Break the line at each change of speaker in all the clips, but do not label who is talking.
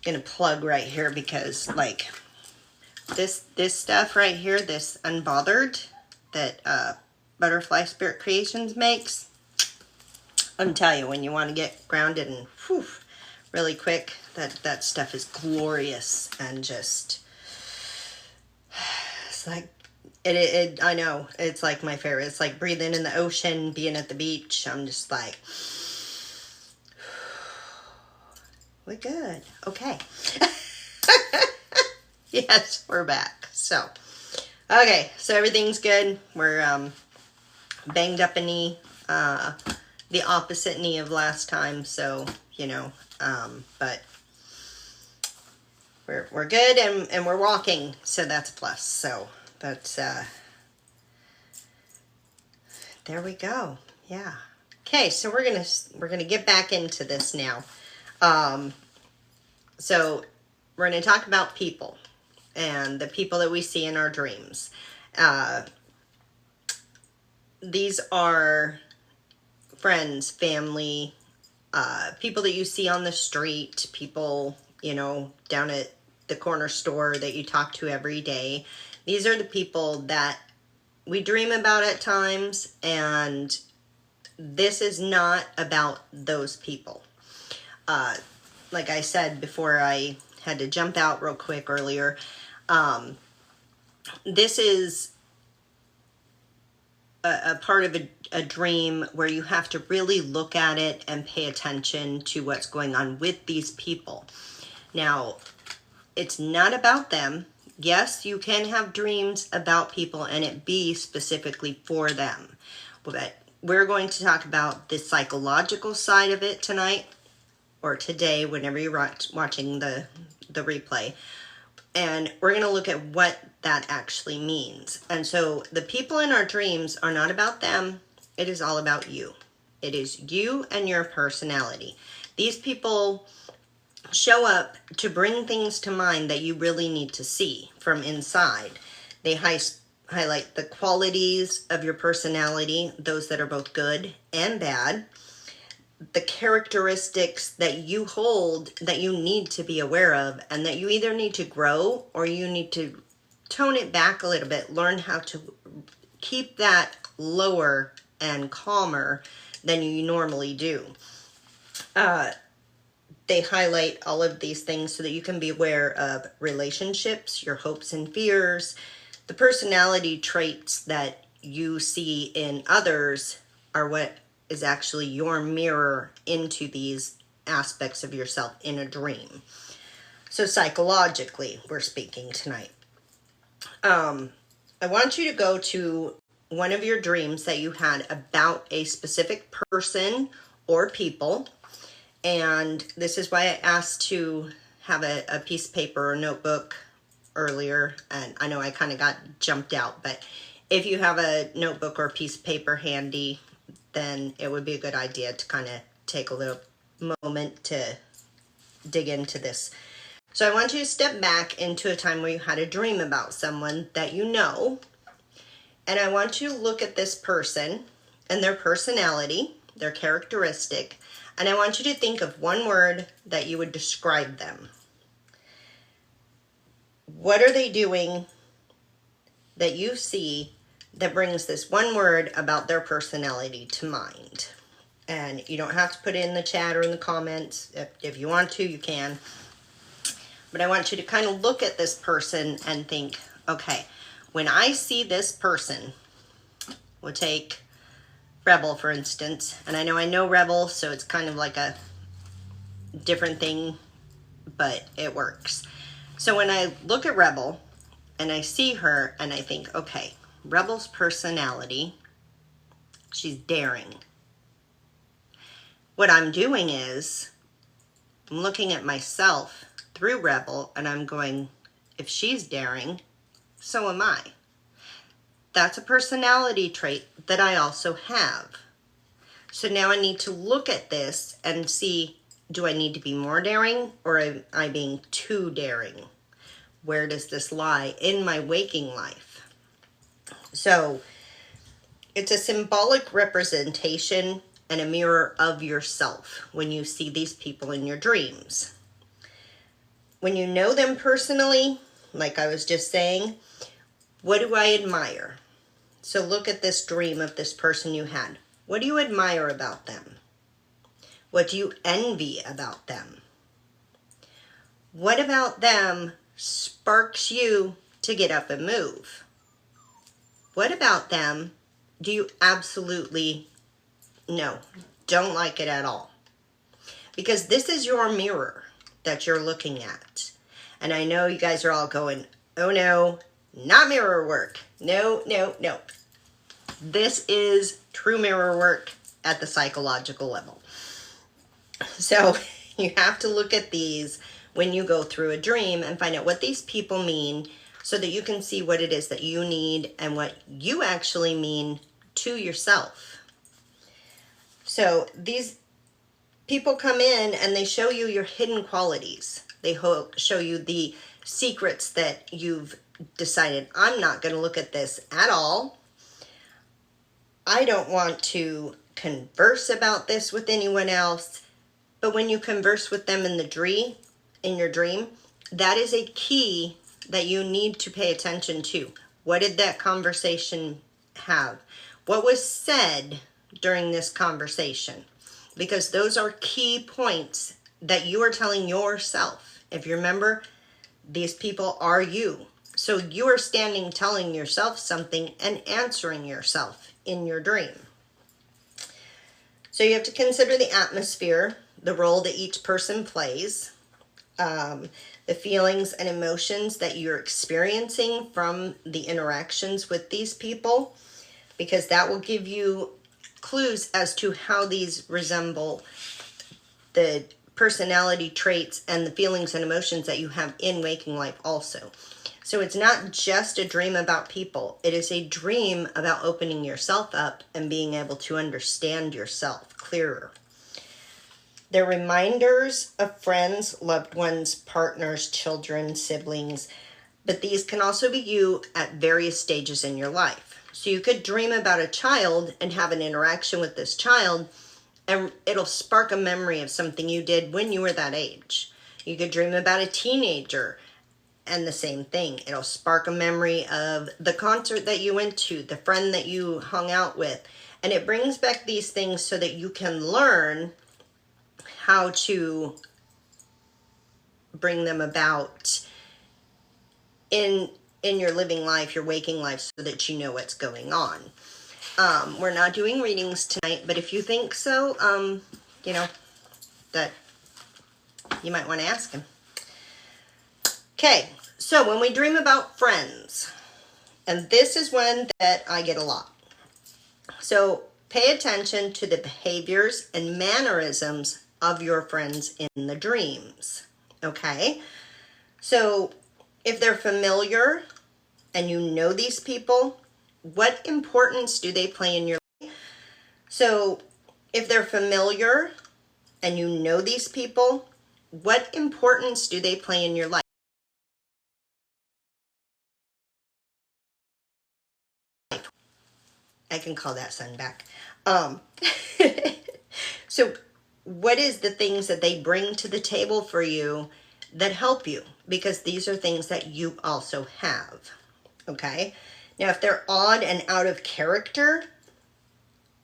gonna plug right here because like this stuff right here, this Unbothered that Butterfly Spirit Creations makes, I'm telling you, when you want to get grounded and whew, really quick, that stuff is glorious and just, it's like, I know, it's like my favorite. It's like breathing in the ocean, being at the beach. I'm just like, we're good. Okay. Yes, we're back. So, okay, so everything's good. We're banged up a knee, the opposite knee of last time. So, you know, but we're good and we're walking. So that's a plus. So that's, there we go. Yeah. Okay, so we're gonna get back into this now. So we're gonna talk about people and the people that we see in our dreams. These are friends, family, people that you see on the street, people, you know, down at the corner store that you talk to every day. These are the people that we dream about at times, and this is not about those people. Like I said before, I had to jump out real quick earlier. This is a part of a dream where you have to really look at it and pay attention to what's going on with these people. Now, it's not about them. Yes, you can have dreams about people and it be specifically for them. But we're going to talk about the psychological side of it tonight, or today, whenever you're watching the replay. And we're going to look at what that actually means. And so the people in our dreams are not about them. It is all about you. It is you and your personality. These people show up to bring things to mind that you really need to see from inside. They highlight the qualities of your personality, those that are both good and bad, the characteristics that you hold that you need to be aware of, and that you either need to grow or you need to tone it back a little bit, learn how to keep that lower and calmer than you normally do. They highlight all of these things so that you can be aware of relationships, your hopes and fears, the personality traits that you see in others are what is actually your mirror into these aspects of yourself in a dream. So psychologically, we're speaking tonight. I want you to go to one of your dreams that you had about a specific person or people. And this is why I asked to have a piece of paper or notebook earlier. And I know I kind of got jumped out, but if you have a notebook or a piece of paper handy, then it would be a good idea to kind of take a little moment to dig into this. So I want you to step back into a time where you had a dream about someone that you know. And I want you to look at this person and their personality, their characteristic. And I want you to think of one word that you would describe them. What are they doing that you see that brings this one word about their personality to mind? And you don't have to put it in the chat or in the comments. If you want to, you can. But I want you to kind of look at this person and think, okay, when I see this person, we'll take Rebel, for instance. And I know Rebel, so it's kind of like a different thing, but it works. So when I look at Rebel and I see her and I think, okay, Rebel's personality, she's daring. What I'm doing is I'm looking at myself through Rebel and I'm going, if she's daring, so am I. That's a personality trait that I also have. So now I need to look at this and see, do I need to be more daring or am I being too daring? Where does this lie in my waking life? So it's a symbolic representation and a mirror of yourself when you see these people in your dreams. when you know them personally, like I was just saying, what do I admire? So look at this dream of this person you had. What do you admire about them? What do you envy about them? What about them sparks you to get up and move? What about them do you absolutely don't like it at all? Because this is your mirror that you're looking at. And I know you guys are all going, oh no, not mirror work. No, no, no. This is true mirror work at the psychological level. So you have to look at these when you go through a dream and find out what these people mean so that you can see what it is that you need and what you actually mean to yourself. So these people come in and they show you your hidden qualities. They show you the secrets that you've decided, I'm not going to look at this at all. I don't want to converse about this with anyone else. But when you converse with them in your dream, that is a key that you need to pay attention to. What did that conversation have? What was said during this conversation? Because those are key points that you are telling yourself. If you remember, these people are you. So you are standing telling yourself something and answering yourself in your dream. So you have to consider the atmosphere, the role that each person plays, the feelings and emotions that you're experiencing from the interactions with these people, because that will give you clues as to how these resemble the personality traits and the feelings and emotions that you have in waking life also. So it's not just a dream about people. It is a dream about opening yourself up and being able to understand yourself clearer. They're reminders of friends, loved ones, partners, children, siblings, but these can also be you at various stages in your life. So you could dream about a child and have an interaction with this child, and it'll spark a memory of something you did when you were that age. You could dream about a teenager, and the same thing. It'll spark a memory of the concert that you went to, the friend that you hung out with, and it brings back these things so that you can learn how to bring them about in your living life, your waking life, so that you know what's going on. We're not doing readings tonight, but if you think so, that you might want to ask him. Okay, so when we dream about friends, and this is one that I get a lot. So pay attention to the behaviors and mannerisms of your friends in the dreams, okay? So if they're familiar and you know these people, what importance do they play in your life? So if they're familiar and you know these people, what importance do they play in your life? I can call that son back. So what is the things that they bring to the table for you that help you? Because these are things that you also have, okay? Now, if they're odd and out of character,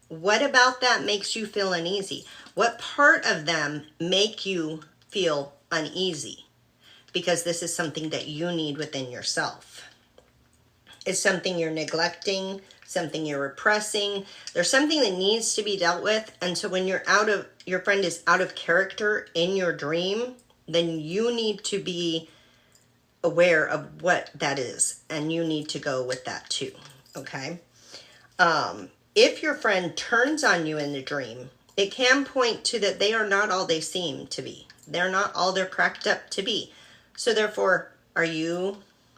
what about that makes you feel uneasy? What part of them make you feel uneasy? Because this is something that you need within yourself. It's something you're neglecting, something you're repressing. There's something that needs to be dealt with. And so when your friend is out of character in your dream, then you need to be aware of what that is. And you need to go with that too, okay? If your friend turns on you in the dream, it can point to that they are not all they seem to be. They're not all they're cracked up to be. So therefore, are you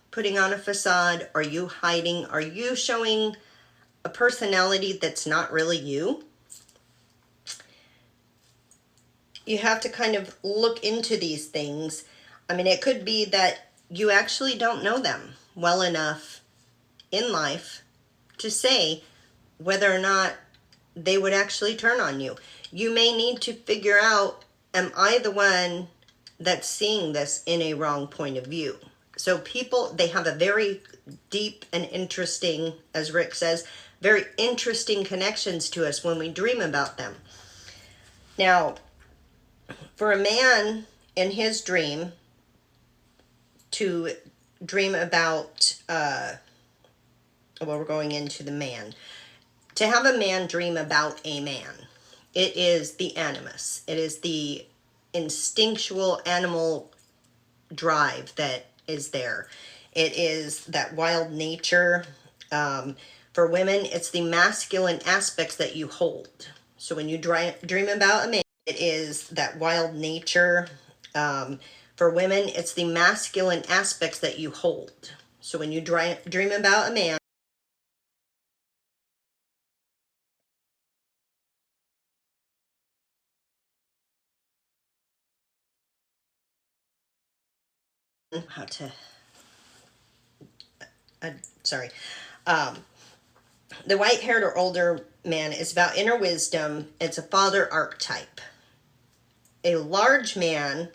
putting on a facade? Are you hiding? Are you showing a personality that's not really you? You have to kind of look into these things. I mean, it could be that you actually don't know them well enough in life to say whether or not they would actually turn on you. You may need to figure out, am I the one that's seeing this in a wrong point of view. So people, they have a very deep and interesting, as Rick says, very interesting connections to us when we dream about them. Now, for a man in his dream to dream about, we're going into the man. To have a man dream about a man, it is the animus. It is the instinctual animal drive that is there. It is that wild nature. For women, it's the masculine aspects that you hold. So when you dream about a man, it is that wild nature. For women, it's the masculine aspects that you hold. So when you dream about a man, how to, sorry, the white-haired or older man is about inner wisdom. It's a father archetype. A large man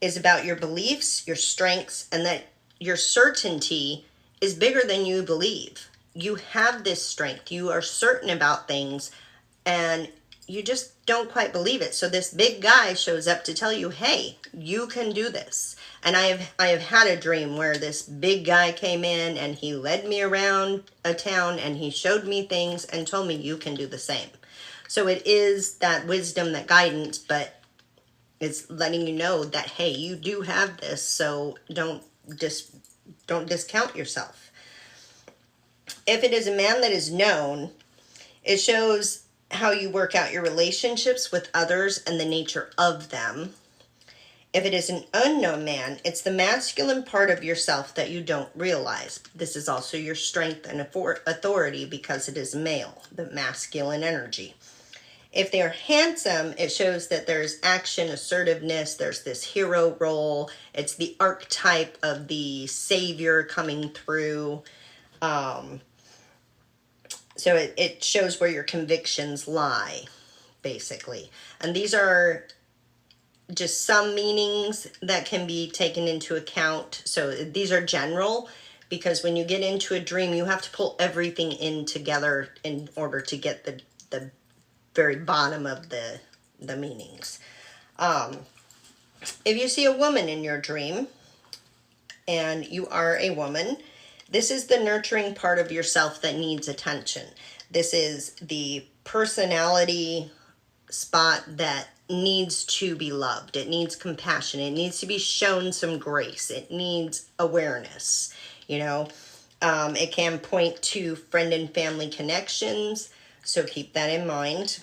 is about your beliefs, your strengths, and that your certainty is bigger than you believe. You have this strength. You are certain about things, and you just don't quite believe it. So this big guy shows up to tell you, hey, you can do this. And I have had a dream where this big guy came in and he led me around a town and he showed me things and told me you can do the same. So it is that wisdom, that guidance, but it's letting you know that, hey, you do have this, so don't discount yourself. If it is a man that is known, it shows how you work out your relationships with others and the nature of them. If it is an unknown man, it's the masculine part of yourself that you don't realize. This is also your strength and authority because it is male, the masculine energy. If they are handsome, it shows that there's action, assertiveness, there's this hero role. It's the archetype of the savior coming through. So it shows where your convictions lie, basically. And these are just some meanings that can be taken into account. So these are general, because when you get into a dream, you have to pull everything in together in order to get the very bottom of the meanings. If you see a woman in your dream, and you are a woman, this is the nurturing part of yourself that needs attention. This is the personality spot that needs to be loved. It needs compassion. It needs to be shown some grace. It needs awareness. It can point to friend and family connections, so keep that in mind.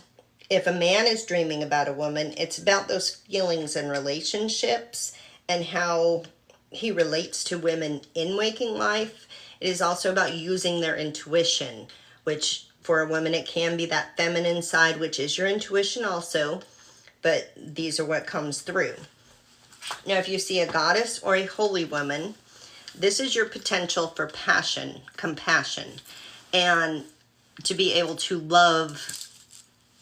If a man is dreaming about a woman, it's about those feelings and relationships and how he relates to women in waking life. It is also about using their intuition, which for a woman, it can be that feminine side, which is your intuition also, but these are what comes through. Now, if you see a goddess or a holy woman, this is your potential for passion, compassion, and to be able to love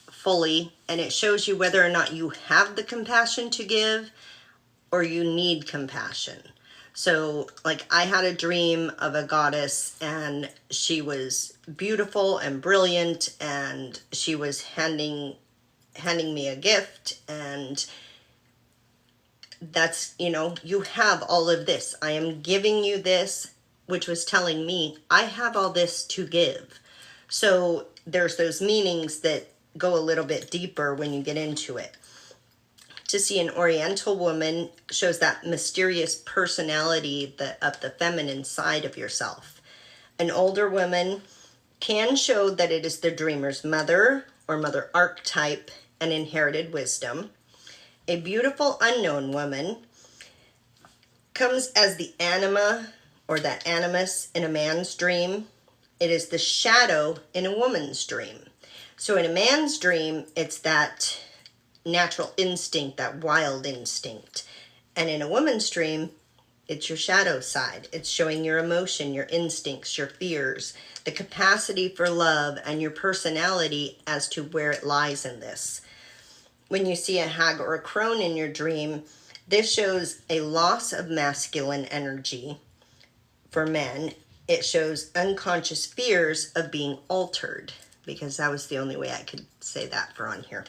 fully. And it shows you whether or not you have the compassion to give or you need compassion. So, like, I had a dream of a goddess, and she was beautiful and brilliant, and she was handing me a gift, and that's, you have all of this. I am giving you this, which was telling me I have all this to give. So there's those meanings that go a little bit deeper when you get into it. To see an Oriental woman shows that mysterious personality of the feminine side of yourself. An older woman can show that it is the dreamer's mother or mother archetype and inherited wisdom. A beautiful unknown woman comes as the anima or that animus in a man's dream. It is the shadow in a woman's dream. So in a man's dream, it's that natural instinct, that wild instinct. And in a woman's dream, it's your shadow side. It's showing your emotion, your instincts, your fears, the capacity for love, and your personality as to where it lies in this. When you see a hag or a crone in your dream, This shows a loss of masculine energy for men. It shows unconscious fears of being altered, because that was the only way I could say that for on here.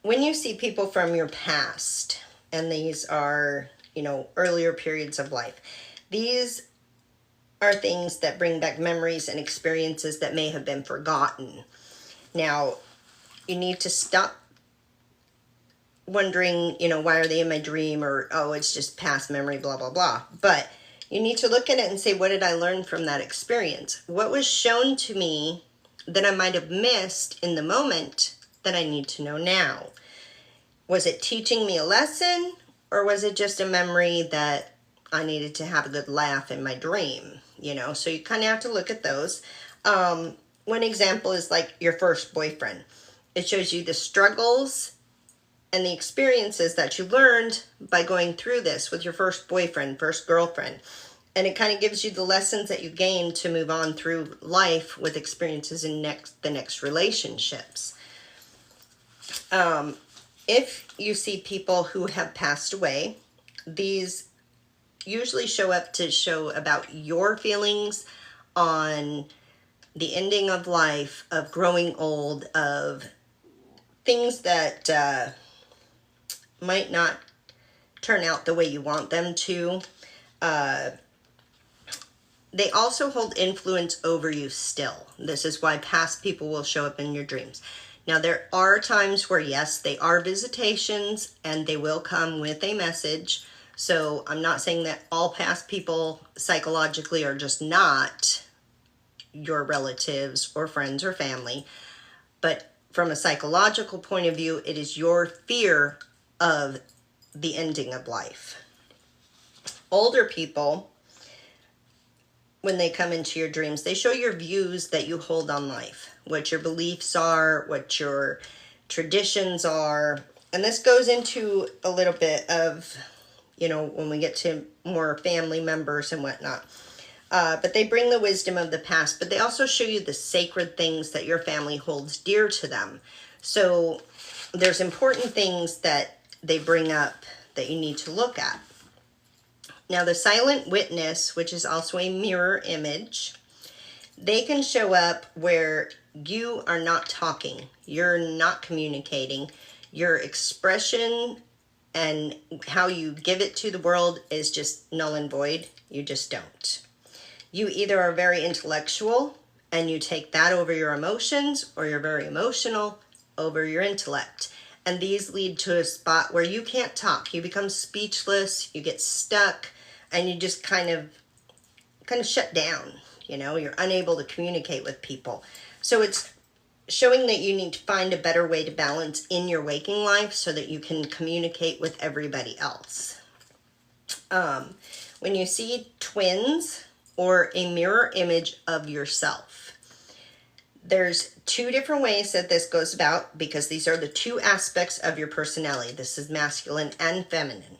When you see people from your past, and these are, earlier periods of life, these are things that bring back memories and experiences that may have been forgotten. Now, you need to stop wondering, why are they in my dream, or, oh, it's just past memory, blah, blah, blah. But you need to look at it and say, what did I learn from that experience? What was shown to me that I might have missed in the moment that I need to know now? Was it teaching me a lesson, or was it just a memory that I needed to have a good laugh in my dream? So you kind of have to look at those. One example is like your first boyfriend. It shows you the struggles and the experiences that you learned by going through this with your first boyfriend, first girlfriend. And it kind of gives you the lessons that you gained to move on through life with experiences in the next relationships. If you see people who have passed away, these usually show up to show about your feelings on the ending of life, of growing old, of things that might not turn out the way you want them to. They also hold influence over you still. This is why past people will show up in your dreams. Now, there are times where, yes, they are visitations and they will come with a message. So I'm not saying that all past people psychologically are just not your relatives or friends or family. But from a psychological point of view, it is your fear of the ending of life. Older people, when they come into your dreams, they show your views that you hold on life, what your beliefs are, what your traditions are. And this goes into a little bit of, when we get to more family members and whatnot. But they bring the wisdom of the past, but they also show you the sacred things that your family holds dear to them. So there's important things that they bring up that you need to look at. Now, the silent witness, which is also a mirror image, they can show up where you are not talking, you're not communicating, your expression and how you give it to the world is just null and void. You just don't. You either are very intellectual and you take that over your emotions, or you're very emotional over your intellect. And these lead to a spot where you can't talk. You become speechless, you get stuck, and you just kind of shut down. You're unable to communicate with people. So it's showing that you need to find a better way to balance in your waking life so that you can communicate with everybody else. When you see twins or a mirror image of yourself, there's two different ways that this goes about, because these are the two aspects of your personality. This is masculine and feminine.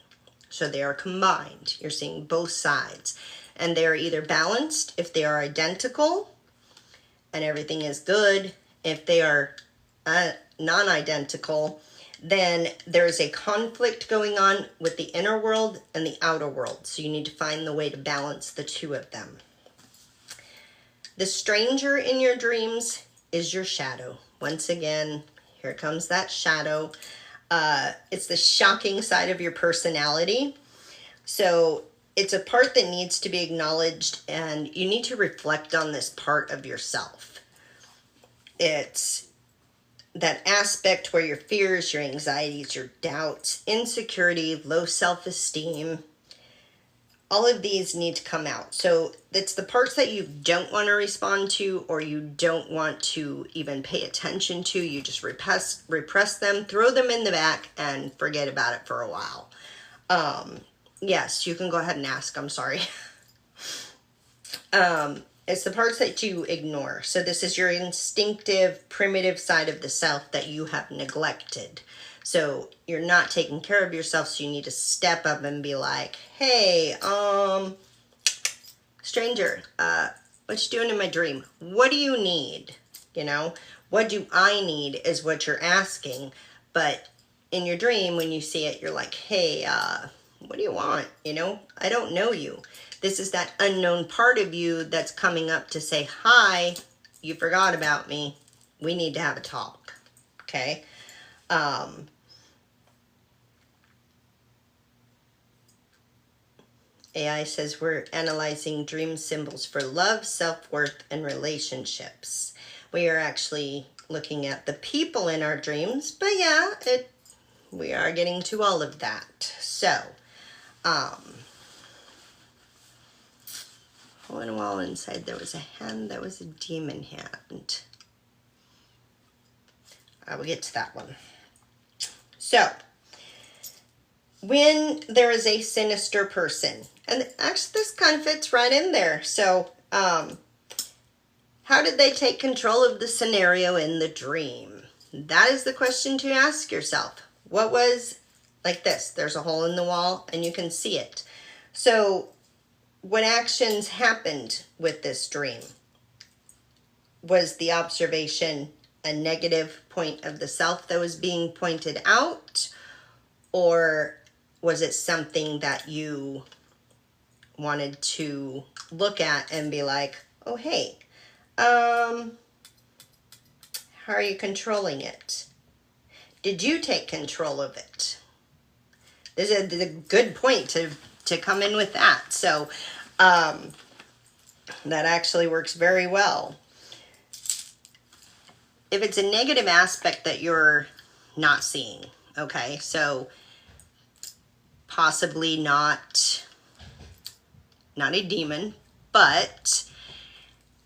So they are combined. You're seeing both sides. And they are either balanced if they are identical and everything is good. If they are non-identical, then there's a conflict going on with the inner world and the outer world. So you need to find the way to balance the two of them. The stranger in your dreams is your shadow. Once again, here comes that shadow. It's the shocking side of your personality. So it's a part that needs to be acknowledged, and you need to reflect on this part of yourself. It's that aspect where your fears, your anxieties, your doubts, insecurity, low self-esteem, all of these need to come out. So it's the parts that you don't want to respond to, or you don't want to even pay attention to. You just repress them, throw them in the back, and forget about it for a while. Yes, you can go ahead and ask. I'm sorry. It's the parts that you ignore. So this is your instinctive, primitive side of the self that you have neglected. So you're not taking care of yourself, so you need to step up and be like, hey, stranger, what you doing in my dream? What do you need? What do I need is what you're asking. But in your dream, when you see it, you're like, hey, what do you want? You know, I don't know you. This is that unknown part of you that's coming up to say, hi, you forgot about me. We need to have a talk. Okay. AI says we're analyzing dream symbols for love, self-worth, and relationships. We are actually looking at the people in our dreams, but yeah, we are getting to all of that. So, hole in a wall inside there was a hand that was a demon hand. I will get to that one. So, when there is a sinister person, and actually this kind of fits right in there. So, how did they take control of the scenario in the dream? That is the question to ask yourself. What was, like this, there's a hole in the wall and you can see it. So, what actions happened with this dream? Was the observation a negative point of the self that was being pointed out? Or was it something that you wanted to look at and be like, oh, hey, how are you controlling it? Did you take control of it? This is a good point to come in with that. So that actually works very well. If it's a negative aspect that you're not seeing, okay, so possibly not a demon, but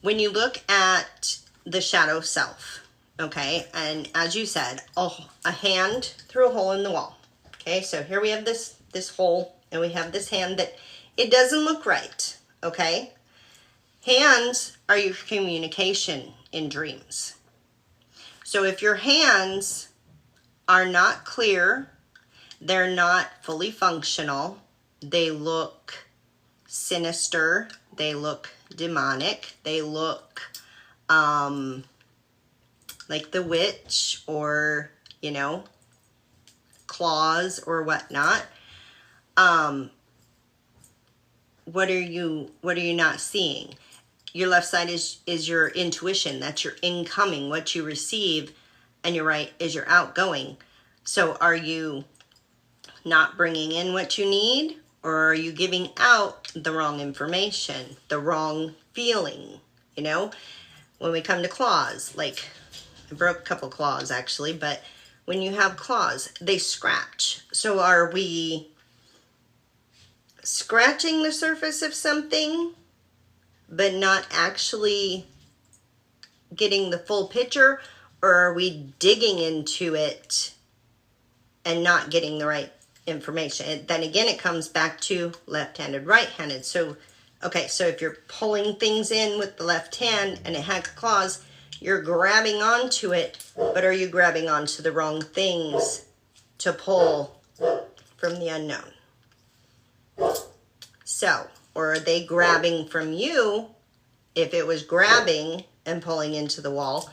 when you look at the shadow self, okay, and as you said, a hand through a hole in the wall. Okay, so here we have this hole, and we have this hand that it doesn't look right, okay? Hands are your communication in dreams. So if your hands are not clear, they're not fully functional, they look sinister, they look demonic, they look like the witch, or, you know, claws or whatnot. What are you not seeing? Your left side is your intuition. That's your incoming, what you receive, and your right is your outgoing. So are you not bringing in what you need, or are you giving out the wrong information, the wrong feeling? You know, when we come to claws, like I broke a couple claws actually, but when you have claws, they scratch. So are we scratching the surface of something, but not actually getting the full picture, or are we digging into it and not getting the right information? And then again, it comes back to left-handed, right-handed. So, okay, so if you're pulling things in with the left hand and it has claws, you're grabbing onto it, but are you grabbing onto the wrong things to pull from the unknown? So, or are they grabbing from you? If it was grabbing and pulling into the wall,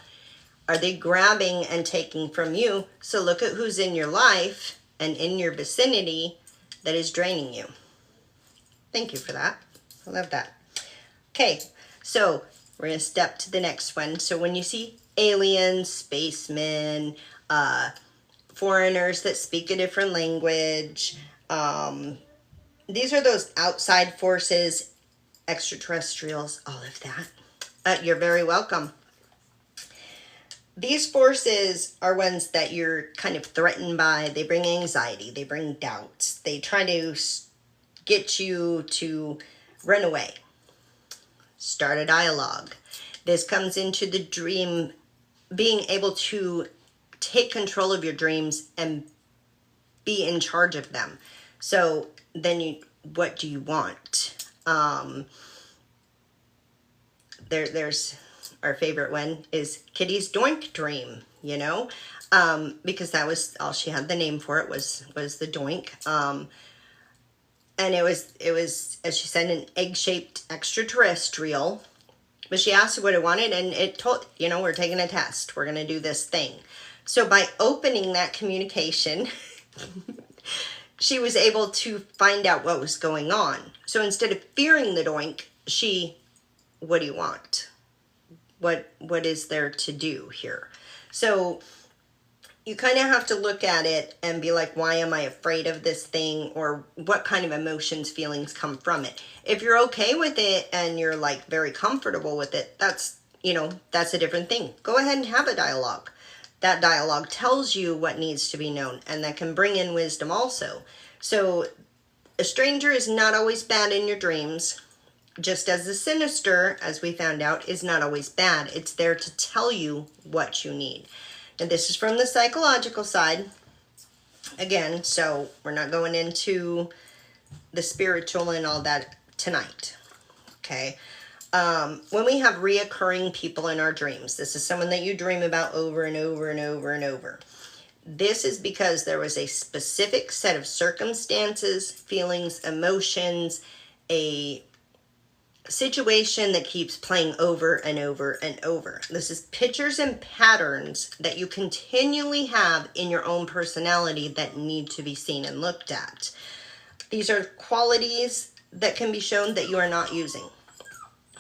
are they grabbing and taking from you? So look at who's in your life and in your vicinity that is draining you. Thank you for that. I love that. Okay, so we're going to step to the next one. So when you see aliens, spacemen, foreigners that speak a different language, these are those outside forces, extraterrestrials, all of that. You're very welcome. These forces are ones that you're kind of threatened by. They bring anxiety. They bring doubts. They try to get you to run away. Start a dialogue. This comes into the dream, being able to take control of your dreams and be in charge of them. So then what do you want? There's our favorite one is Kitty's doink dream, you know, because that was all she had the name for it was the doink. And it was, as she said, an egg-shaped extraterrestrial, but she asked what it wanted, and it told, you know, we're taking a test. We're going to do this thing. So by opening that communication, she was able to find out what was going on. So instead of fearing the doink, what do you want? What is there to do here? So you kind of have to look at it and be like, why am I afraid of this thing? Or what kind of emotions, feelings come from it? If you're okay with it and you're like very comfortable with it, that's a different thing. Go ahead and have a dialogue. That dialogue tells you what needs to be known, and that can bring in wisdom also. So a stranger is not always bad in your dreams, just as the sinister, as we found out, is not always bad. It's there to tell you what you need. And this is from the psychological side. Again, so we're not going into the spiritual and all that tonight. Okay. When we have reoccurring people in our dreams, this is someone that you dream about over and over and over and over. This is because there was a specific set of circumstances, feelings, emotions, a situation that keeps playing over and over and over. This is pictures and patterns that you continually have in your own personality that need to be seen and looked at. These are qualities that can be shown that you are not using.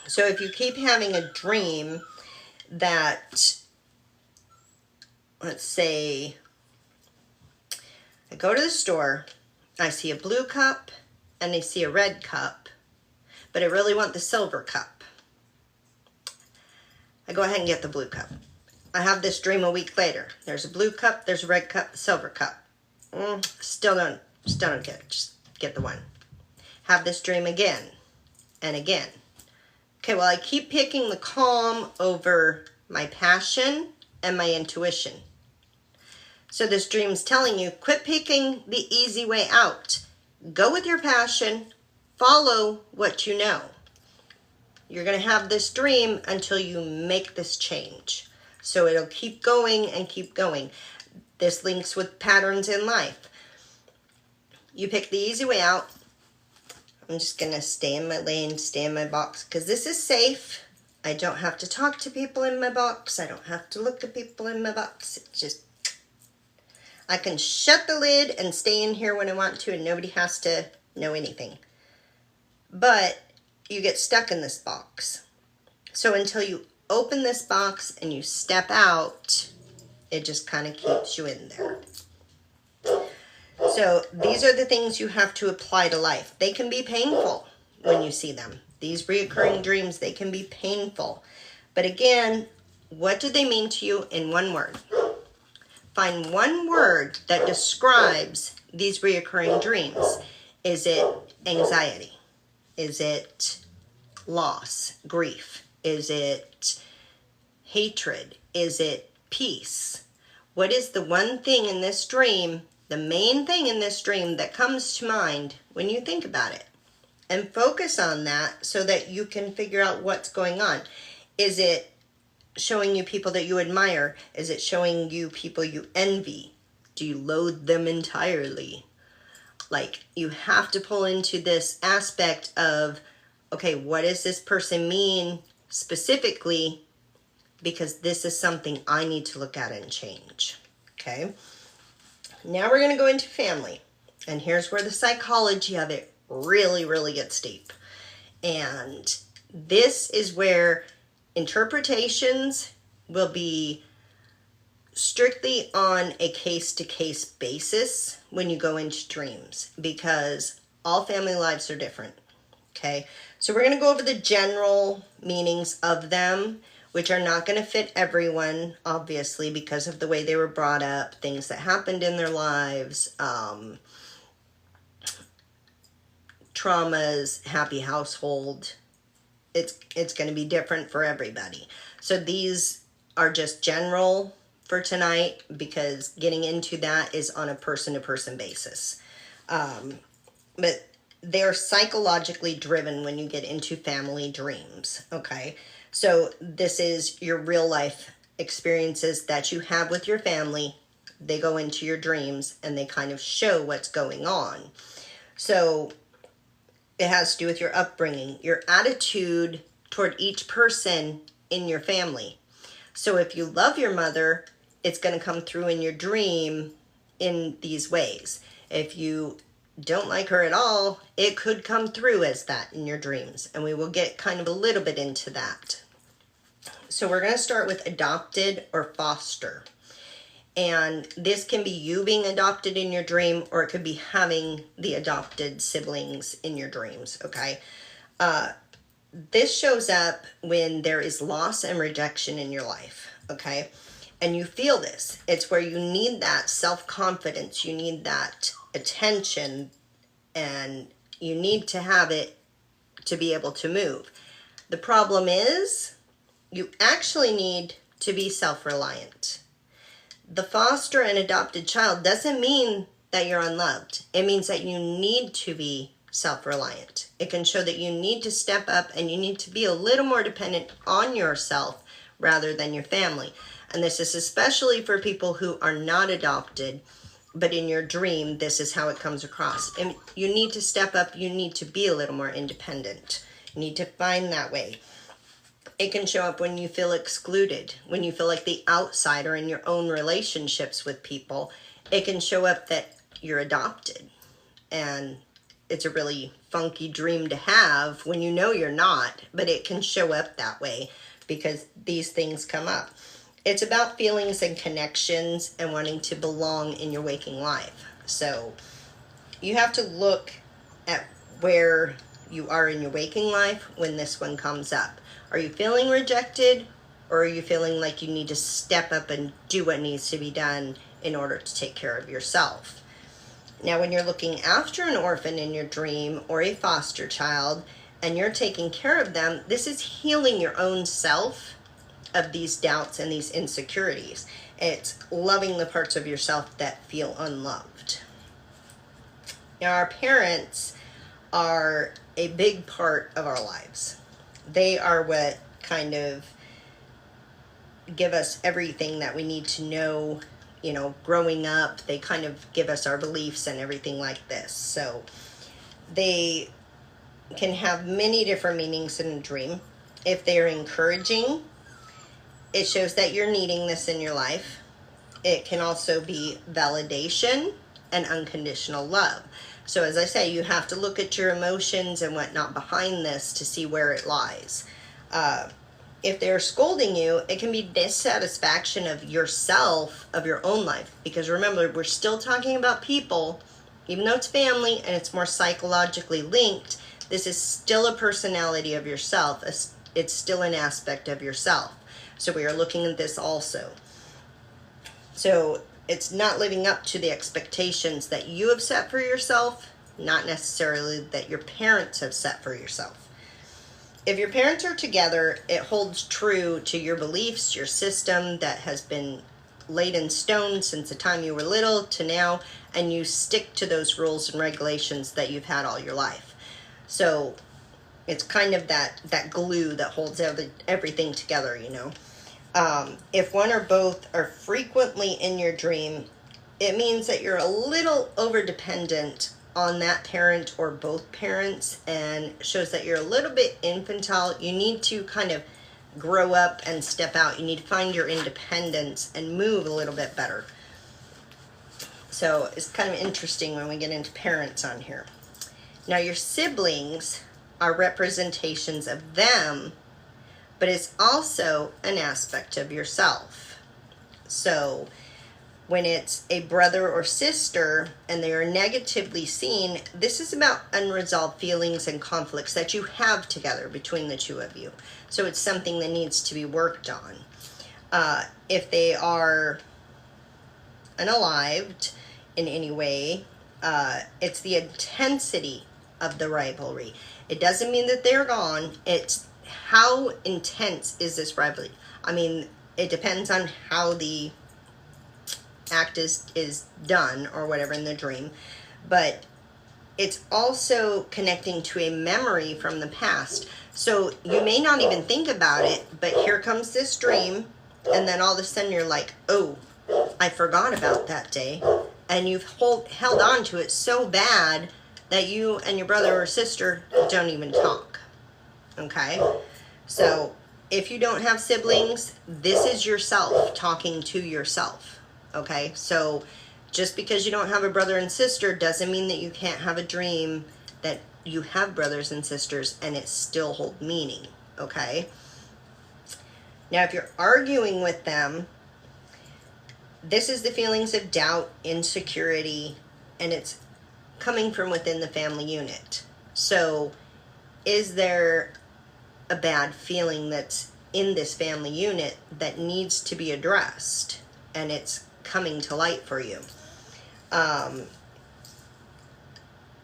So if you keep having a dream that, let's say, I go to the store, I see a blue cup and I see a red cup, but I really want the silver cup. I go ahead and get the blue cup. I have this dream a week later. There's a blue cup, there's a red cup, a silver cup. Still don't get it. Just get the one. Have this dream again and again. Okay, well, I keep picking the calm over my passion and my intuition. So this dream's telling you, quit picking the easy way out. Go with your passion. Follow what you know. You're going to have this dream until you make this change. So it'll keep going and keep going. This links with patterns in life. You pick the easy way out. I'm just going to stay in my lane, stay in my box, because this is safe. I don't have to talk to people in my box. I don't have to look at people in my box. It's just, I can shut the lid and stay in here when I want to, and nobody has to know anything. But you get stuck in this box. So until you open this box and you step out, it just kind of keeps you in there. So these are the things you have to apply to life. They can be painful when you see them. These reoccurring dreams, they can be painful. But again, what do they mean to you in one word? Find one word that describes these reoccurring dreams. Is it anxiety? Is it loss, grief? Is it hatred? Is it peace? What is the one thing in this dream, the main thing in this dream that comes to mind when you think about it? And focus on that so that you can figure out what's going on. Is it showing you people that you admire? Is it showing you people you envy? Do you loathe them entirely? Like, you have to pull into this aspect of, okay, what does this person mean specifically? Because this is something I need to look at and change. Okay? Now we're going to go into family. And here's where the psychology of it really, really gets deep. And this is where interpretations will be strictly on a case-to-case basis when you go into dreams, because all family lives are different. Okay, so we're going to go over the general meanings of them, which are not going to fit everyone, obviously, because of the way they were brought up, things that happened in their lives, traumas, happy household. It's going to be different for everybody. So these are just general for tonight, because getting into that is on a person-to-person basis. But they're psychologically driven when you get into family dreams, okay? So this is your real life experiences that you have with your family. They go into your dreams and they kind of show what's going on. So it has to do with your upbringing, your attitude toward each person in your family. So if you love your mother, it's going to come through in your dream in these ways. If you don't like her at all, it could come through as that in your dreams. And we will get kind of a little bit into that. So we're going to start with adopted or foster. And this can be you being adopted in your dream, or it could be having the adopted siblings in your dreams, okay? This shows up when there is loss and rejection in your life, okay? And you feel this. It's where you need that self-confidence, you need that attention, and you need to have it to be able to move. The problem is you actually need to be self-reliant. The foster and adopted child doesn't mean that you're unloved. It means that you need to be self-reliant. It can show that you need to step up and you need to be a little more dependent on yourself rather than your family. And this is especially for people who are not adopted, but in your dream, this is how it comes across. And you need to step up. You need to be a little more independent. You need to find that way. It can show up when you feel excluded, when you feel like the outsider in your own relationships with people. It can show up that you're adopted. And it's a really funky dream to have when you know you're not, but it can show up that way because these things come up. It's about feelings and connections and wanting to belong in your waking life. So you have to look at where you are in your waking life when this one comes up. Are you feeling rejected, or are you feeling like you need to step up and do what needs to be done in order to take care of yourself? Now, when you're looking after an orphan in your dream or a foster child and you're taking care of them, this is healing your own self of these doubts and these insecurities. It's loving the parts of yourself that feel unloved. Now, our parents are a big part of our lives. They are what kind of give us everything that we need to know, you know, growing up. They kind of give us our beliefs and everything like this. So they can have many different meanings in a dream. If they're encouraging, it shows that you're needing this in your life. It can also be validation and unconditional love. So as I say, you have to look at your emotions and whatnot behind this to see where it lies. If they're scolding you, it can be dissatisfaction of yourself, of your own life. Because remember, we're still talking about people, even though it's family and it's more psychologically linked, this is still a personality of yourself. It's still an aspect of yourself. So we are looking at this also. So it's not living up to the expectations that you have set for yourself, not necessarily that your parents have set for yourself. If your parents are together, it holds true to your beliefs, your system that has been laid in stone since the time you were little to now, and you stick to those rules and regulations that you've had all your life. So it's kind of that glue that holds everything together, you know. If one or both are frequently in your dream, it means that you're a little over-dependent on that parent or both parents, and shows that you're a little bit infantile. You need to kind of grow up and step out. You need to find your independence and move a little bit better. So it's kind of interesting when we get into parents on here. Now, your siblings are representations of them, but it's also an aspect of yourself. So when it's a brother or sister and they are negatively seen, this is about unresolved feelings and conflicts that you have together between the two of you. So it's something that needs to be worked on. If they are unalived in any way, it's the intensity of the rivalry. It doesn't mean that they're gone. It's how intense is this rivalry? I mean, it depends on how the act is done or whatever in the dream, but it's also connecting to a memory from the past. So you may not even think about it, but here comes this dream, and then all of a sudden you're like, oh, I forgot about that day, and you've held on to it so bad that you and your brother or sister don't even talk. Okay? So If you don't have siblings, this is yourself talking to yourself. Okay, so just because you don't have a brother and sister doesn't mean that you can't have a dream that you have brothers and sisters and it still hold meaning. Okay, now if you're arguing with them, this is the feelings of doubt, insecurity, and it's coming from within the family unit. So is there a bad feeling that's in this family unit that needs to be addressed, and it's coming to light for you?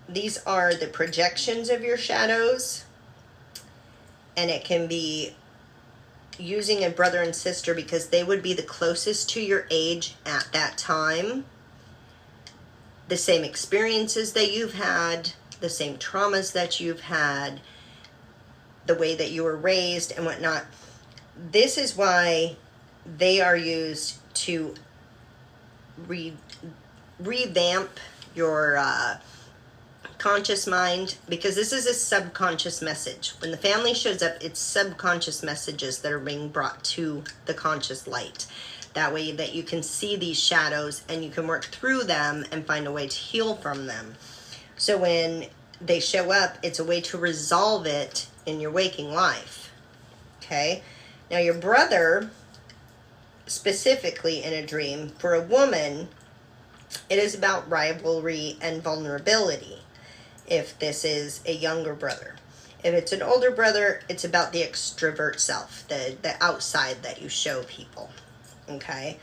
These are the projections of your shadows, and it can be using a brother and sister because they would be the closest to your age at that time, the same experiences that you've had, the same traumas that you've had, the way that you were raised and whatnot. This is why they are used to revamp your conscious mind, because this is a subconscious message. When the family shows up, it's subconscious messages that are being brought to the conscious light. That way that you can see these shadows and you can work through them and find a way to heal from them. So when they show up, it's a way to resolve it in your waking life. Okay? Now your brother, specifically in a dream, for a woman, it is about rivalry and vulnerability. If this is a younger brother. If it's an older brother, it's about the extrovert self, the outside that you show people. Okay?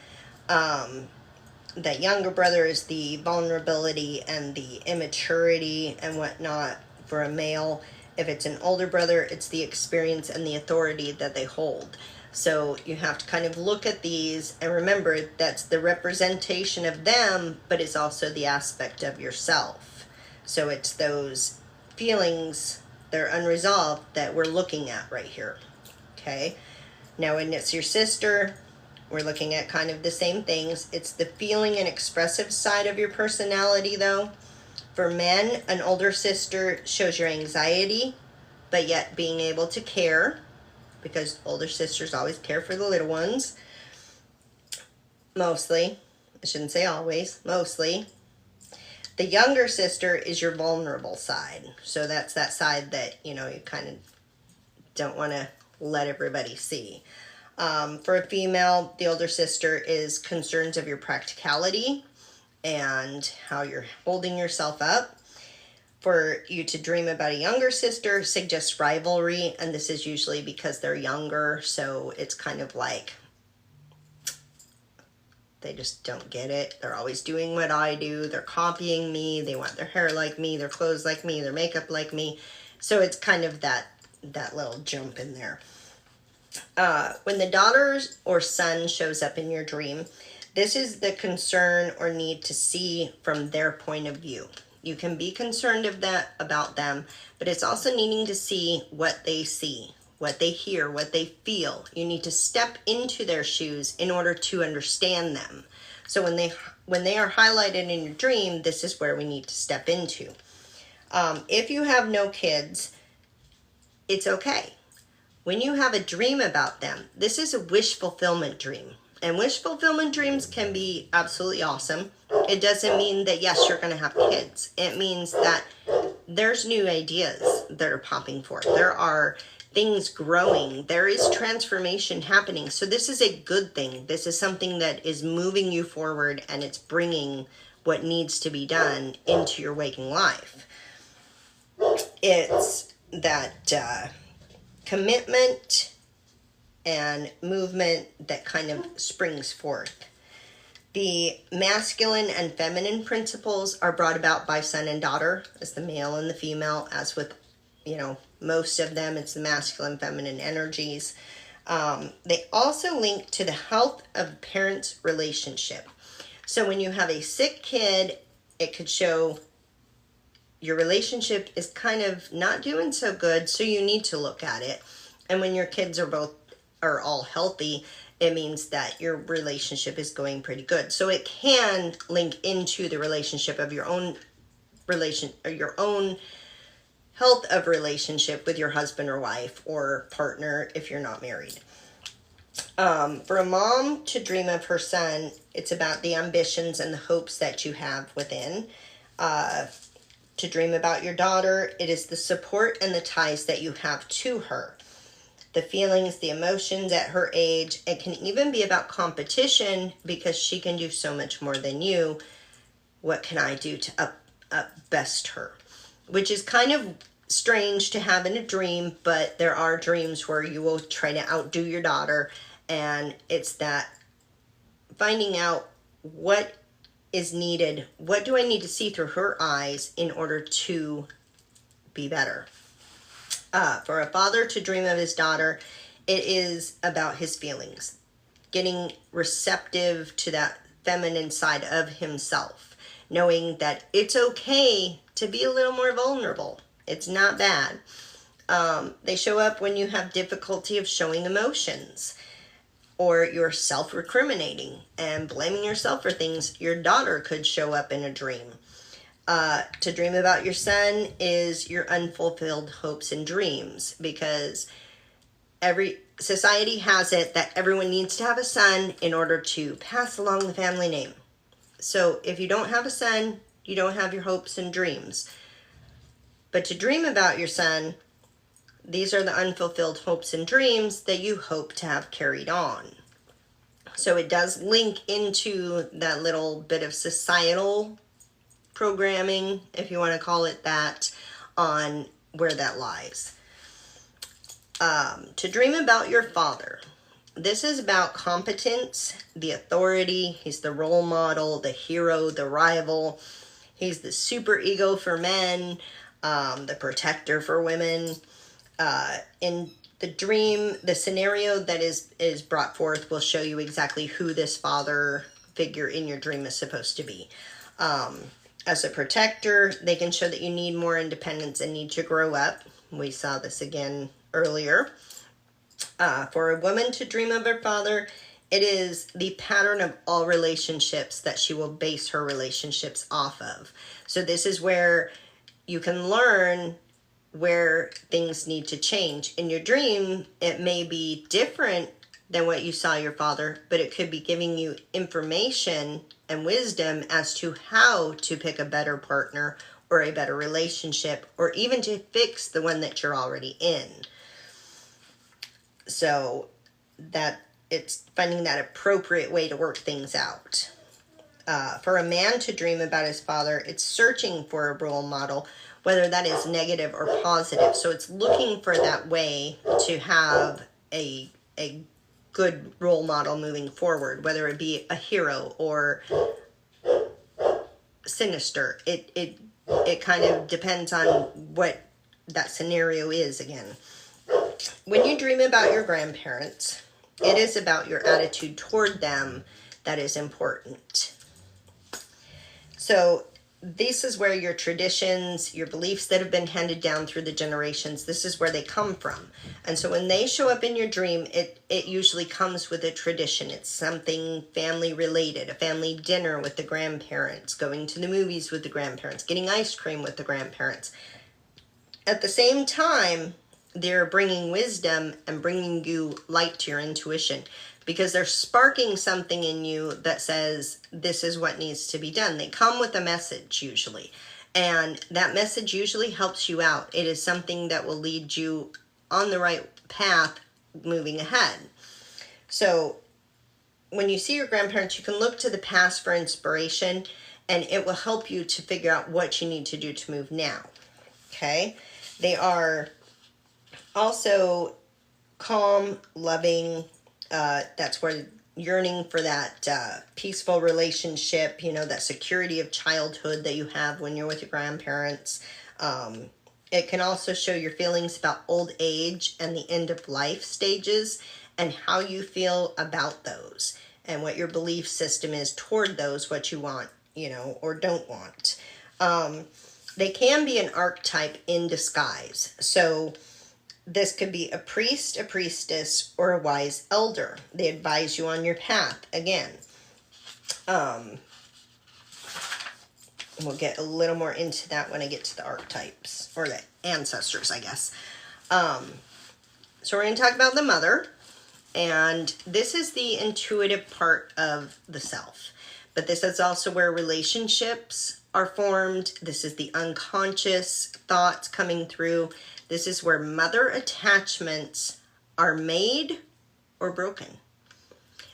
That younger brother is the vulnerability and the immaturity and whatnot for a male. If it's an older brother, it's the experience and the authority that they hold. So you have to kind of look at these and remember that's the representation of them, but it's also the aspect of yourself. So it's those feelings that are unresolved that we're looking at right here. Okay? Now when it's your sister, we're looking at kind of the same things. It's the feeling and expressive side of your personality though. For men, an older sister shows your anxiety, but yet being able to care, because older sisters always care for the little ones. Mostly. I shouldn't say always. Mostly. The younger sister is your vulnerable side. So that's that side that, you kind of don't want to let everybody see. For a female, the older sister is concerns of your practicality and how you're holding yourself up. For you to dream about a younger sister suggests rivalry, and this is usually because they're younger, so it's kind of like they just don't get it. They're always doing what I do. They're copying me. They want their hair like me, their clothes like me, their makeup like me. So it's kind of that little jump in there. When the daughter or son shows up in your dream, this is the concern or need to see from their point of view. You can be concerned about them, but it's also needing to see what they see, what they hear, what they feel. You need to step into their shoes in order to understand them. So when they are highlighted in your dream, this is where we need to step into. If you have no kids, it's okay. When you have a dream about them, this is a wish fulfillment dream. And wish fulfillment dreams can be absolutely awesome. It doesn't mean that, yes, you're going to have kids. It means that there's new ideas that are popping forth. There are things growing. There is transformation happening. So this is a good thing. This is something that is moving you forward, and it's bringing what needs to be done into your waking life. It's that commitment and movement that kind of springs forth. The masculine and feminine principles are brought about by son and daughter, as the male and the female, as with, most of them, it's the masculine, feminine energies. They also link to the health of parents' relationship. So when you have a sick kid, it could show your relationship is kind of not doing so good, so you need to look at it. And when your kids are all healthy, it means that your relationship is going pretty good. So it can link into the relationship of your own health of relationship with your husband or wife or partner if you're not married. For a mom to dream of her son, it's about the ambitions and the hopes that you have within. To dream about your daughter, it is the support and the ties that you have to her. The feelings, the emotions at her age. It can even be about competition because she can do so much more than you. What can I do to best her? Which is kind of strange to have in a dream, but there are dreams where you will try to outdo your daughter, and it's that finding out what is needed. What do I need to see through her eyes in order to be better? For a father to dream of his daughter, it is about his feelings, getting receptive to that feminine side of himself, knowing that it's okay to be a little more vulnerable. It's not bad. They show up when you have difficulty of showing emotions, or you're self-recriminating and blaming yourself for things. Your daughter could show up in a dream. To dream about your son is your unfulfilled hopes and dreams, because every society has it that everyone needs to have a son in order to pass along the family name. So if you don't have a son, you don't have your hopes and dreams. But to dream about your son, these are the unfulfilled hopes and dreams that you hope to have carried on. So it does link into that little bit of societal programming, if you want to call it that, on where that lies. To dream about your father. This is about competence, the authority. He's the role model, the hero, the rival. He's the super ego for men, the protector for women. In the dream, the scenario that is brought forth will show you exactly who this father figure in your dream is supposed to be. As a protector, they can show that you need more independence and need to grow up. We saw this again earlier. For a woman to dream of her father, it is the pattern of all relationships that she will base her relationships off of. So this is where you can learn where things need to change. In your dream, it may be different than what you saw your father, but it could be giving you information and wisdom as to how to pick a better partner or a better relationship, or even to fix the one that you're already in. So that it's finding that appropriate way to work things out. For a man to dream about his father, it's searching for a role model, whether that is negative or positive. So it's looking for that way to have a good role model moving forward, whether it be a hero or sinister. It kind of depends on what that scenario is again. When you dream about your grandparents, it is about your attitude toward them that is important. So this is where your traditions, your beliefs that have been handed down through the generations, this is where they come from. And so when they show up in your dream, it usually comes with a tradition. It's something family related, a family dinner with the grandparents, going to the movies with the grandparents, getting ice cream with the grandparents. At the same time, they're bringing wisdom and bringing you light to your intuition, because they're sparking something in you that says this is what needs to be done. They come with a message usually, and that message usually helps you out. It is something that will lead you on the right path moving ahead. So when you see your grandparents, you can look to the past for inspiration, and it will help you to figure out what you need to do to move now. Okay? They are also calm, loving. That's where yearning for that peaceful relationship, that security of childhood that you have when you're with your grandparents. It can also show your feelings about old age and the end of life stages and how you feel about those and what your belief system is toward those, what you want, or don't want. They can be an archetype in disguise. So this could be a priest, a priestess, or a wise elder. They advise you on your path. Again, We'll get a little more into that when I get to the archetypes, or the ancestors, I guess. So we're going to talk about the mother, and this is the intuitive part of the self. But this is also where relationships are formed. This is the unconscious thoughts coming through. This is where mother attachments are made or broken.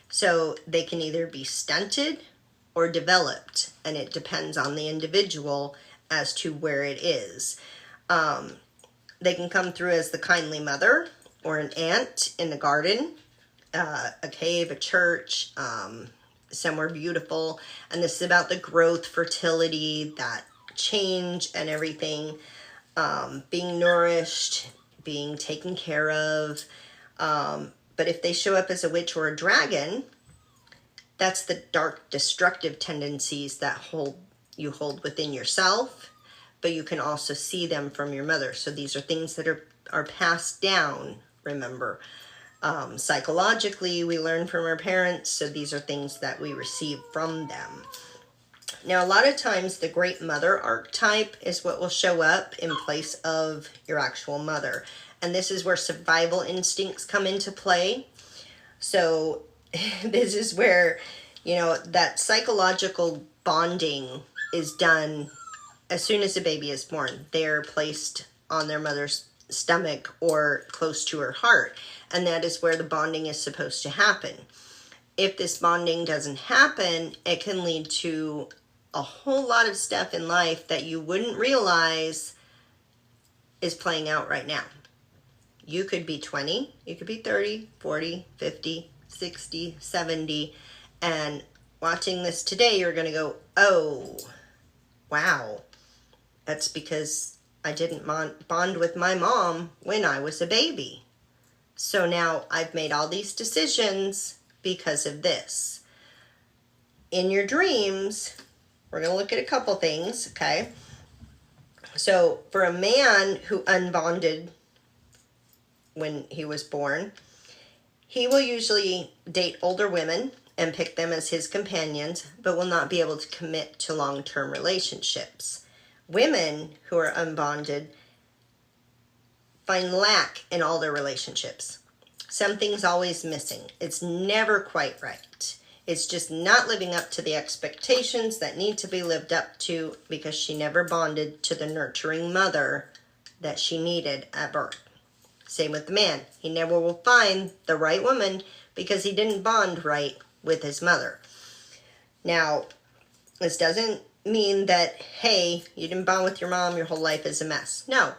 So they can either be stunted or developed, and it depends on the individual as to where it is. They can come through as the kindly mother, or an aunt in the garden, a cave, a church, somewhere beautiful. And this is about the growth, fertility, that change and everything, being nourished, being taken care of. But if they show up as a witch or a dragon, that's the dark, destructive tendencies that you hold within yourself, but you can also see them from your mother. So these are things that are passed down, remember. Psychologically, we learn from our parents, so these are things that we receive from them. Now, a lot of times, the Great Mother archetype is what will show up in place of your actual mother. And this is where survival instincts come into play. So this is where, that psychological bonding is done as soon as a baby is born. They're placed on their mother's stomach or close to her heart. And that is where the bonding is supposed to happen. If this bonding doesn't happen, it can lead to a whole lot of stuff in life that you wouldn't realize is playing out right now. You could be 20, you could be 30, 40, 50, 60, 70, and watching this today, you're going to go, oh, wow, that's because I didn't bond with my mom when I was a baby. So now I've made all these decisions because of this. In your dreams, we're going to look at a couple things, okay? So for a man who unbonded when he was born, he will usually date older women and pick them as his companions, but will not be able to commit to long-term relationships. Women who are unbonded find lack in all their relationships. Something's always missing. It's never quite right. It's just not living up to the expectations that need to be lived up to because she never bonded to the nurturing mother that she needed at birth. Same with the man. He never will find the right woman because he didn't bond right with his mother. Now, this doesn't mean that, hey, you didn't bond with your mom, your whole life is a mess. No.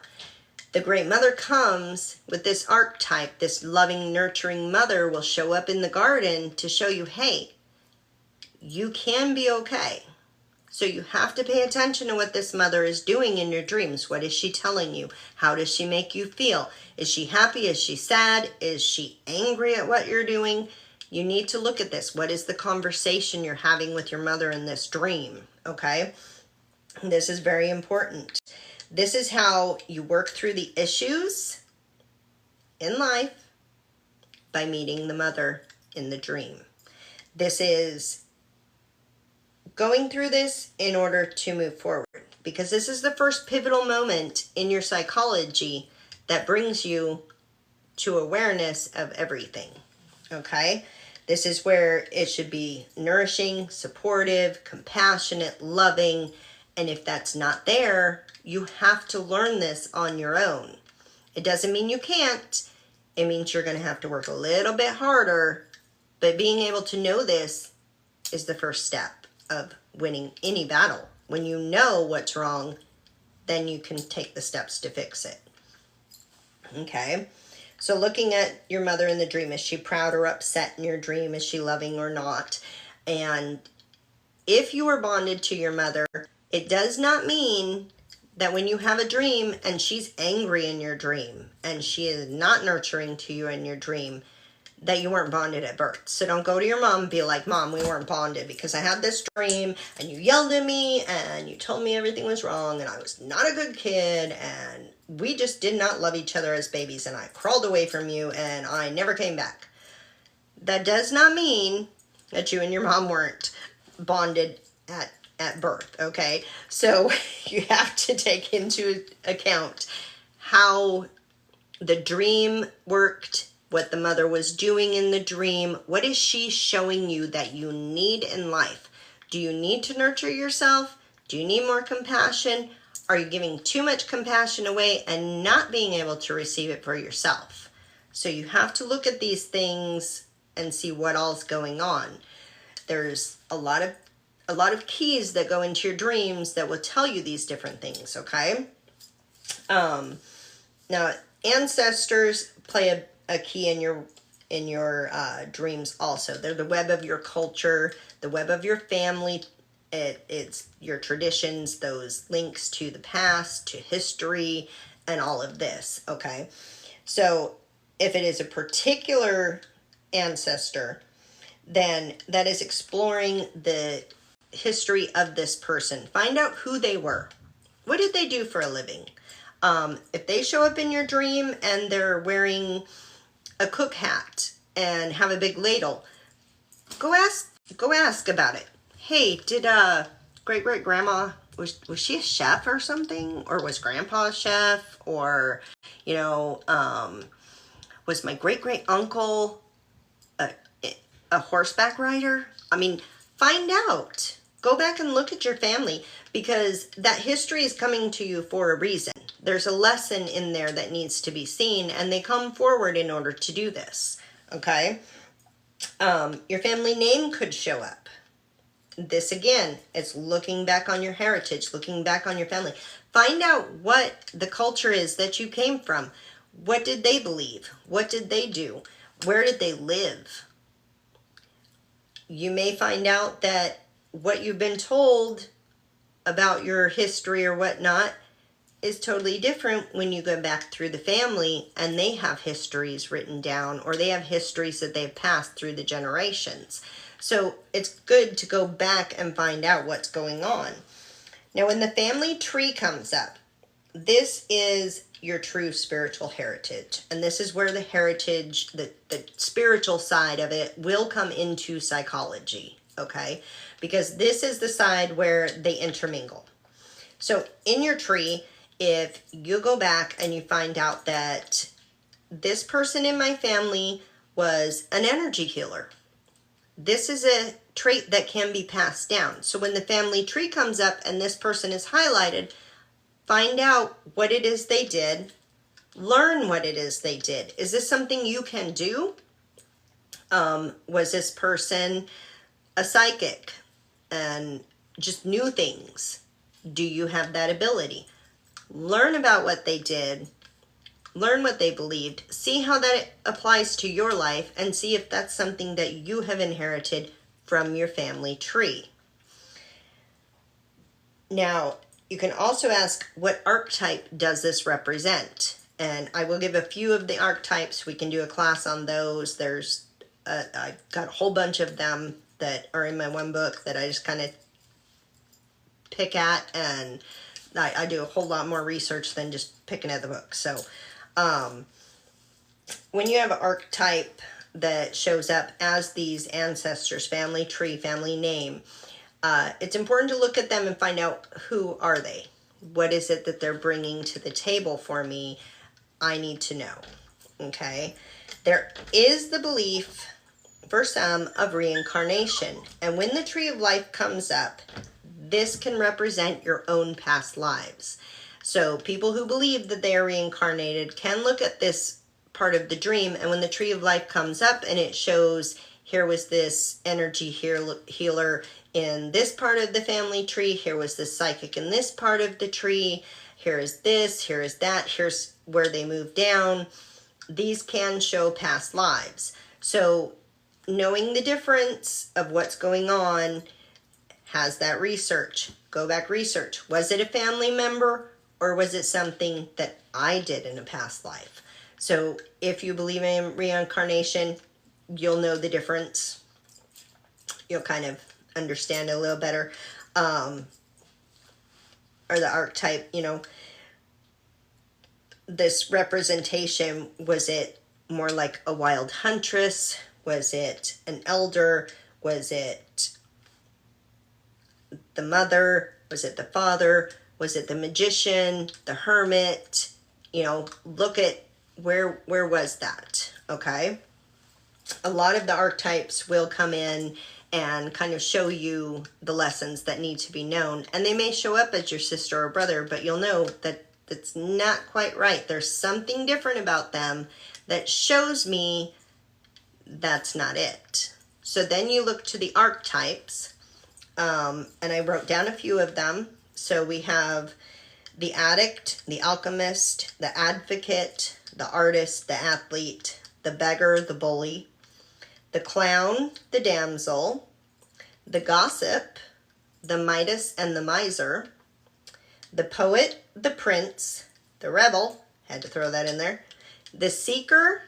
The Great Mother comes with this archetype. This loving, nurturing mother will show up in the garden to show you, hey, you can be okay. So you have to pay attention to what this mother is doing in your dreams. What is she telling you? How does she make you feel? Is she happy? Is she sad? Is she angry at what you're doing? You need to look at this. What is the conversation you're having with your mother in this dream? Okay? This is very important. This is how you work through the issues in life by meeting the mother in the dream. This is going through this in order to move forward, because this is the first pivotal moment in your psychology that brings you to awareness of everything. Okay? This is where it should be nourishing, supportive, compassionate, loving, and if that's not there, you have to learn this on your own. It doesn't mean you can't. It means you're going to have to work a little bit harder, but being able to know this is the first step of winning any battle. When you know what's wrong, then you can take the steps to fix it. Okay? So looking at your mother in the dream, is she proud or upset in your dream? Is she loving or not? And if you are bonded to your mother, it does not mean that when you have a dream and she's angry in your dream and she is not nurturing to you in your dream, that you weren't bonded at birth. So don't go to your mom and be like, Mom, we weren't bonded because I had this dream and you yelled at me and you told me everything was wrong and I was not a good kid and we just did not love each other as babies and I crawled away from you and I never came back. That does not mean that you and your mom weren't bonded at at birth, okay? So you have to take into account how the dream worked, what the mother was doing in the dream. What is she showing you that you need in life? Do you need to nurture yourself? Do you need more compassion? Are you giving too much compassion away and not being able to receive it for yourself? So you have to look at these things and see what all's going on. There's a lot of keys that go into your dreams that will tell you these different things, okay? Now, ancestors play a key in your dreams also. They're the web of your culture, the web of your family. It's your traditions, those links to the past, to history, and all of this, okay? So if it is a particular ancestor, then that is exploring the history of this person. Find out who they were. What did they do for a living? If they show up in your dream and they're wearing a cook hat and have a big ladle, go ask about it. Hey, did great-great-grandma, was she a chef or something? Or was grandpa a chef? Or, was my great-great-uncle a horseback rider? I mean, find out. Go back and look at your family, because that history is coming to you for a reason. There's a lesson in there that needs to be seen, and they come forward in order to do this, okay? Your family name could show up. This, again, is looking back on your heritage, looking back on your family. Find out what the culture is that you came from. What did they believe? What did they do? Where did they live? You may find out that what you've been told about your history or whatnot is totally different when you go back through the family and they have histories written down, or they have histories that they've passed through the generations. So it's good to go back and find out what's going on. Now, when the family tree comes up, this is your true spiritual heritage. And this is where the heritage, the spiritual side of it will come into psychology, okay? Because this is the side where they intermingle. So in your tree, if you go back and you find out that this person in my family was an energy healer, this is a trait that can be passed down. So when the family tree comes up and this person is highlighted, find out what it is they did. Learn what it is they did. Is this something you can do? Was this person a psychic and just knew things? Do you have that ability? Learn about what they did. Learn what they believed. See how that applies to your life, and see if that's something that you have inherited from your family tree. Now, you can also ask, what archetype does this represent? And I will give a few of the archetypes. We can do a class on those. I've got a whole bunch of them that are in my one book that I just kind of pick at, and I do a whole lot more research than just picking at the book. So when you have an archetype that shows up as these ancestors, family tree, family name, it's important to look at them and find out, who are they? What is it that they're bringing to the table for me? I need to know, okay? There is the belief for some of reincarnation. And when the tree of life comes up, this can represent your own past lives. So people who believe that they are reincarnated can look at this part of the dream, and when the tree of life comes up and it shows, here was this energy healer in this part of the family tree, here was this psychic in this part of the tree, here is this, here is that, here's where they moved down. These can show past lives. So knowing the difference of what's going on, has that research. Go back, research. Was it a family member, or was it something that I did in a past life? So if you believe in reincarnation, you'll know the difference. You'll kind of understand a little better. Or the archetype, this representation, was it more like a wild huntress? Was it an elder? Was it the mother? Was it the father? Was it the magician, the hermit? You know, look at where was that, okay? A lot of the archetypes will come in and kind of show you the lessons that need to be known. And they may show up as your sister or brother, but you'll know that that's not quite right. There's something different about them that shows me that's not it. So then you look to the archetypes, and I wrote down a few of them. So we have the addict, the alchemist, the advocate, the artist, the athlete, the beggar, the bully, the clown, the damsel, the gossip, the Midas and the miser, the poet, the prince, the rebel, had to throw that in there, the seeker,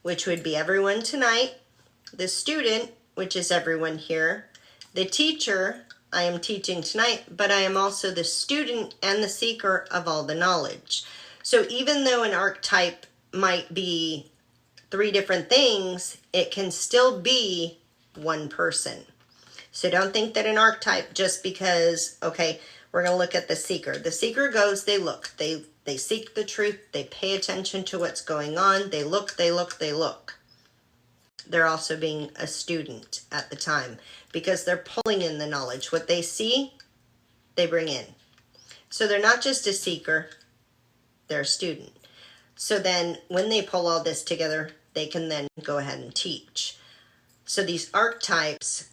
which would be everyone tonight, the student, which is everyone here, the teacher, I am teaching tonight, but I am also the student and the seeker of all the knowledge. So even though an archetype might be 3 different things, it can still be one person. So don't think that an archetype, just because, okay, we're going to look at the seeker. The seeker goes, they look, they seek the truth, they pay attention to what's going on, they look, they look, they look. They're also being a student at the time because they're pulling in the knowledge. What they see, they bring in. So they're not just a seeker, they're a student. So then when they pull all this together, they can then go ahead and teach. So these archetypes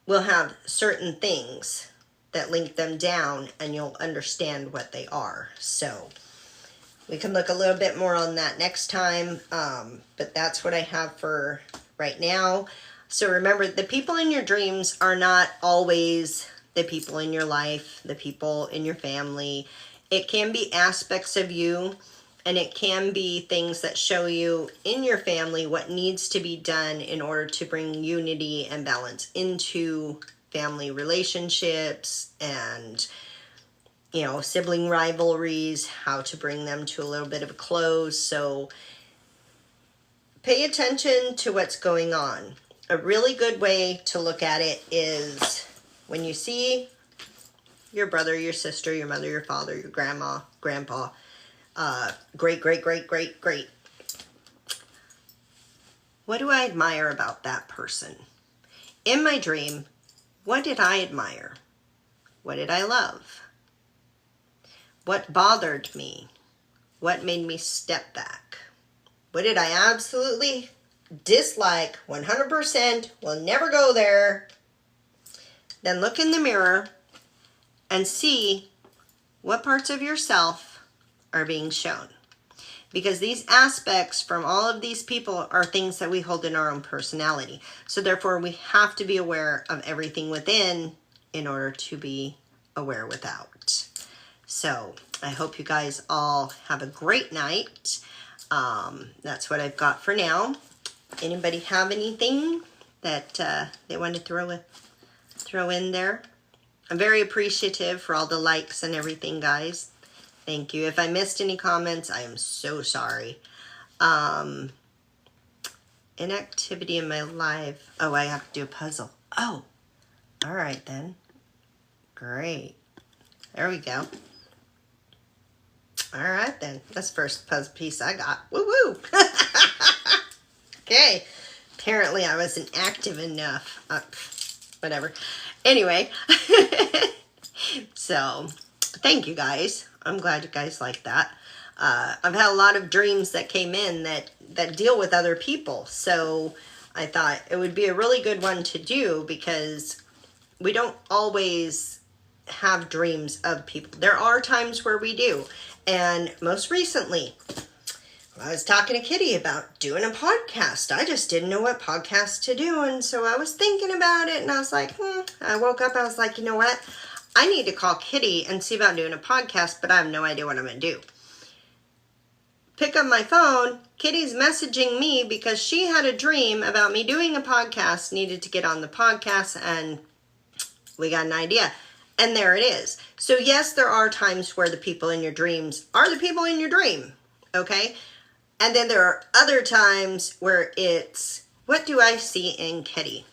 will have certain things that link them down, and you'll understand what they are. So we can look a little bit more on that next time, but that's what I have for right now. So remember, the people in your dreams are not always the people in your life, the people in your family. It can be aspects of you, and it can be things that show you in your family what needs to be done in order to bring unity and balance into family relationships and, you know, sibling rivalries, how to bring them to a little bit of a close. So pay attention to what's going on. A really good way to look at it is when you see your brother, your sister, your mother, your father, your grandma, grandpa, great. What do I admire about that person? In my dream, what did I admire? What did I love? What bothered me? What made me step back? What did I absolutely dislike? 100%, will never go there. Then look in the mirror and see what parts of yourself are being shown. Because these aspects from all of these people are things that we hold in our own personality. So therefore, we have to be aware of everything within in order to be aware without. So I hope you guys all have a great night. That's what I've got for now. Anybody have anything that they want to throw in there? I'm very appreciative for all the likes and everything, guys. Thank you. If I missed any comments, I am so sorry. Inactivity in my life. Oh, I have to do a puzzle. Oh, all right then. Great. There we go. All right then. That's the first puzzle piece I got. Woo-woo. Okay. Apparently I wasn't active enough. Whatever. Anyway. So, thank you guys. I'm glad you guys like that. I've had a lot of dreams that came in that deal with other people. So I thought it would be a really good one to do because we don't always have dreams of people. There are times where we do. And most recently, I was talking to Kitty about doing a podcast. I just didn't know what podcast to do. And so I was thinking about it and I was like, I woke up, I was like, you know what? I need to call Kitty and see about doing a podcast, but I have no idea what I'm going to do. Pick up my phone, Kitty's messaging me because she had a dream about me doing a podcast, needed to get on the podcast, and we got an idea. And there it is. So yes, there are times where the people in your dreams are the people in your dream, okay? And then there are other times where it's, what do I see in Kitty?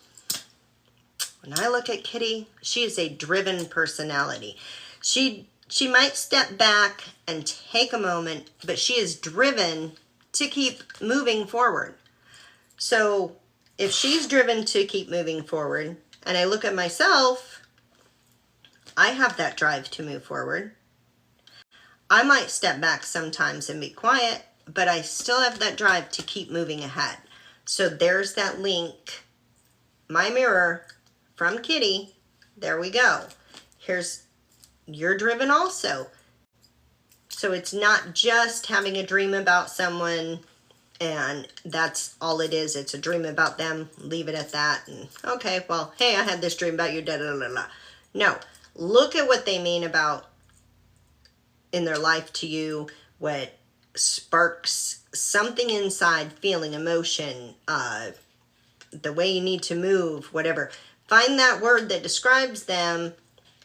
When I look at Kitty, she is a driven personality. She might step back and take a moment, but she is driven to keep moving forward. So if she's driven to keep moving forward, and I look at myself, I have that drive to move forward. I might step back sometimes and be quiet, but I still have that drive to keep moving ahead. So there's that link. My mirror from Kitty. There we go. You're driven also. So it's not just having a dream about someone and that's all it is. It's a dream about them. Leave it at that. And okay, well, hey, I had this dream about you. Da da da da. No, look at what they mean about in their life to you. What sparks something inside, feeling, emotion, the way you need to move, whatever. Find that word that describes them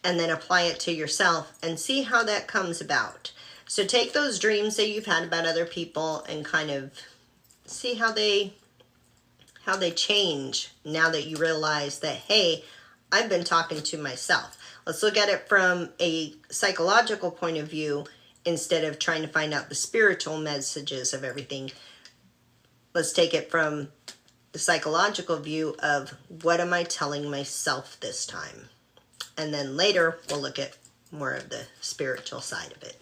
and then apply it to yourself and see how that comes about. So take those dreams that you've had about other people and kind of see how they change now that you realize that, hey, I've been talking to myself. Let's look at it from a psychological point of view instead of trying to find out the spiritual messages of everything. Let's take it from the psychological view of what am I telling myself this time? And then later we'll look at more of the spiritual side of it.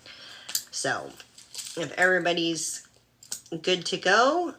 So if everybody's good to go,